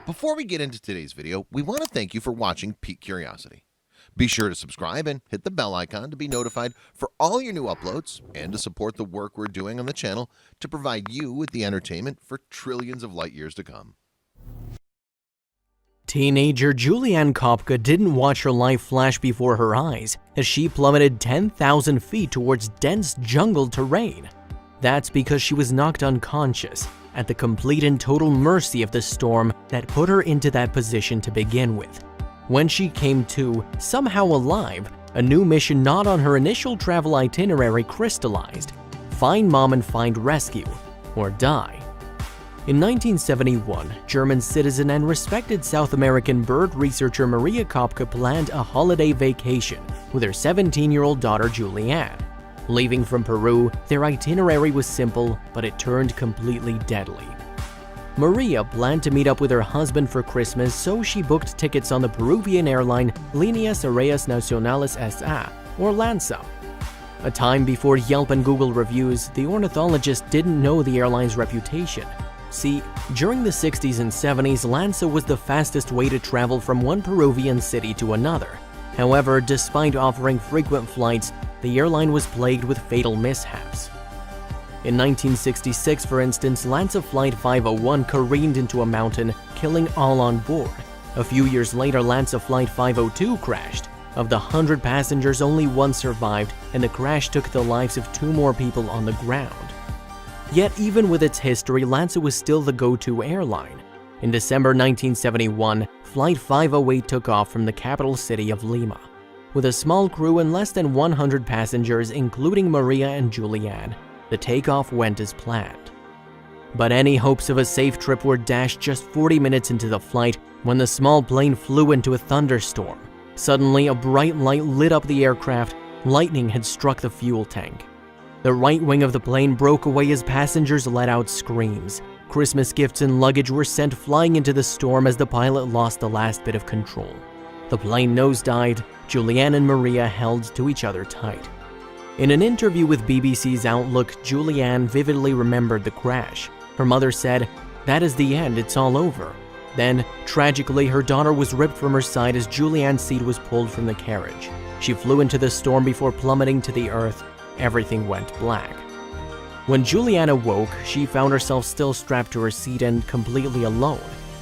Before we get into today's video, we want to thank you for watching Peak Curiosity. Be sure to subscribe and hit the bell icon to be notified for all your new uploads and to support the work we're doing on the channel to provide you with the entertainment for trillions of light years to come. Teenager Julianne Kopka didn't watch her life flash before her eyes as she plummeted 10,000 feet towards dense jungle terrain. That's because she was knocked unconscious at the complete and total mercy of the storm that put her into that position to begin with. When she came to, somehow alive, a new mission not on her initial travel itinerary crystallized: find mom and find rescue, or die. In 1971, German citizen and respected South American bird researcher Maria Kopka planned a holiday vacation with her 17-year-old daughter Julianne. Leaving from Peru, their itinerary was simple, but it turned completely deadly. Maria planned to meet up with her husband for Christmas, so she booked tickets on the Peruvian airline Líneas Aéreas Nacionales S.A., or LANSA. A time before Yelp and Google reviews, the ornithologist didn't know the airline's reputation. See, during the 60s and 70s, LANSA was the fastest way to travel from one Peruvian city to another. However, despite offering frequent flights, the airline was plagued with fatal mishaps. In 1966, for instance, LANSA Flight 501 careened into a mountain, killing all on board. A few years later, LANSA Flight 502 crashed. Of the 100 passengers, only one survived, and the crash took the lives of 2 more people on the ground. Yet even with its history, LANSA was still the go-to airline. In December 1971, Flight 508 took off from the capital city of Lima. With a small crew and less than 100 passengers, including Maria and Julianne, the takeoff went as planned. But any hopes of a safe trip were dashed just 40 minutes into the flight when the small plane flew into a thunderstorm. Suddenly, a bright light lit up the aircraft. Lightning had struck the fuel tank. The right wing of the plane broke away as passengers let out screams. Christmas gifts and luggage were sent flying into the storm as the pilot lost the last bit of control. The plane nosedived. Julianne and Maria held to each other tight. In an interview with BBC's Outlook, Julianne vividly remembered the crash. Her mother said, "That is the end, it's all over." Then, tragically, her daughter was ripped from her side as Julianne's seat was pulled from the carriage. She flew into the storm before plummeting to the earth. Everything went black. When Julianne awoke, she found herself still strapped to her seat and completely alone.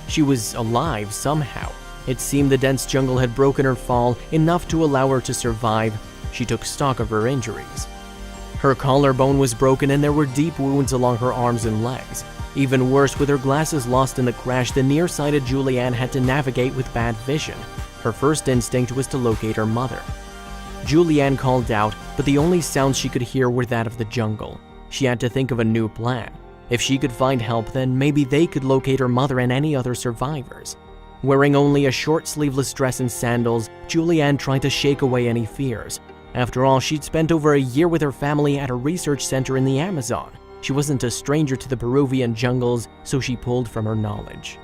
She was alive somehow. It seemed the dense jungle had broken her fall, enough to allow her to survive. She took stock of her injuries. Her collarbone was broken and there were deep wounds along her arms and legs. Even worse, with her glasses lost in the crash, the nearsighted Julianne had to navigate with bad vision. Her first instinct was to locate her mother. Julianne called out, but the only sounds she could hear were that of the jungle. She had to think of a new plan. If she could find help, then maybe they could locate her mother and any other survivors. Wearing only a short sleeveless dress and sandals, Julianne tried to shake away any fears. After all, she'd spent over a year with her family at a research center in the Amazon. She wasn't a stranger to the Peruvian jungles, so she pulled from her knowledge.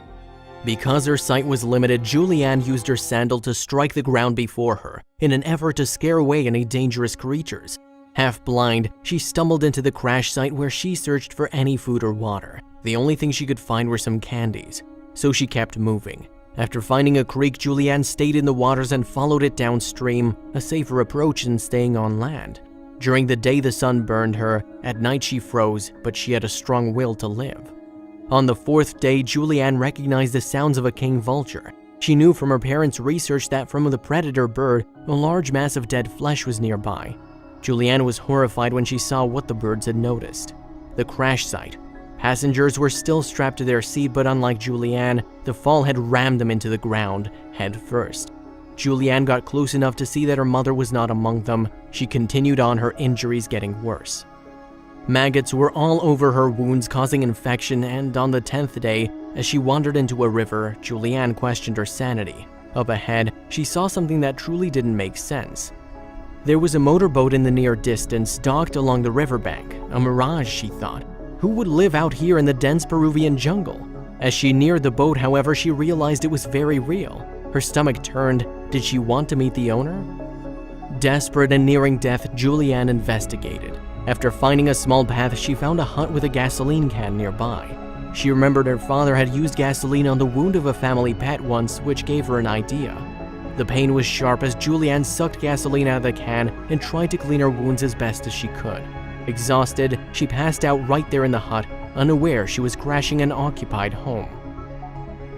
Because her sight was limited, Julianne used her sandal to strike the ground before her in an effort to scare away any dangerous creatures. Half blind, she stumbled into the crash site where she searched for any food or water. The only thing she could find were some candies, so she kept moving. After finding a creek, Julianne stayed in the waters and followed it downstream, a safer approach than staying on land. During the day, the sun burned her. At night, she froze, but she had a strong will to live. On the 4th day, Julianne recognized the sounds of a king vulture. She knew from her parents' research that from the predator bird, a large mass of dead flesh was nearby. Julianne was horrified when she saw what the birds had noticed: the crash site. Passengers were still strapped to their seat, but unlike Julianne, the fall had rammed them into the ground, head first. Julianne got close enough to see that her mother was not among them. She continued on, her injuries getting worse. Maggots were all over her wounds, causing infection, and on the 10th day, as she wandered into a river, Julianne questioned her sanity. Up ahead, she saw something that truly didn't make sense. There was a motorboat in the near distance, docked along the riverbank. A mirage, she thought. Who would live out here in the dense Peruvian jungle? As she neared the boat, however, she realized it was very real. Her stomach turned. Did she want to meet the owner? Desperate and nearing death, Julianne investigated. After finding a small path, she found a hut with a gasoline can nearby. She remembered her father had used gasoline on the wound of a family pet once, which gave her an idea. The pain was sharp as Julianne sucked gasoline out of the can and tried to clean her wounds as best as she could. Exhausted, she passed out right there in the hut, unaware she was crashing an occupied home.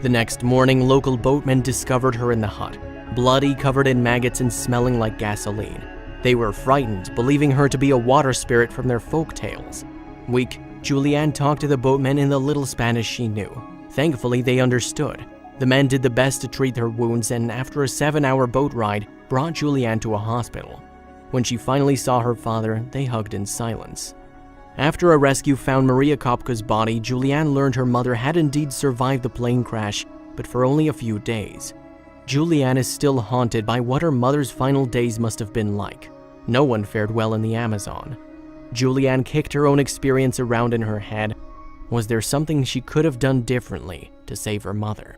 The next morning, local boatmen discovered her in the hut, bloody, covered in maggots and smelling like gasoline. They were frightened, believing her to be a water spirit from their folk tales. Weak, Julianne talked to the boatmen in the little Spanish she knew. Thankfully, they understood. The men did the best to treat her wounds and after a 7-hour boat ride, brought Julianne to a hospital. When she finally saw her father, they hugged in silence. After a rescue found Maria Kopka's body, Julianne learned her mother had indeed survived the plane crash, but for only a few days. Julianne is still haunted by what her mother's final days must have been like. No one fared well in the Amazon. Julianne kicked her own experience around in her head. Was there something she could have done differently to save her mother?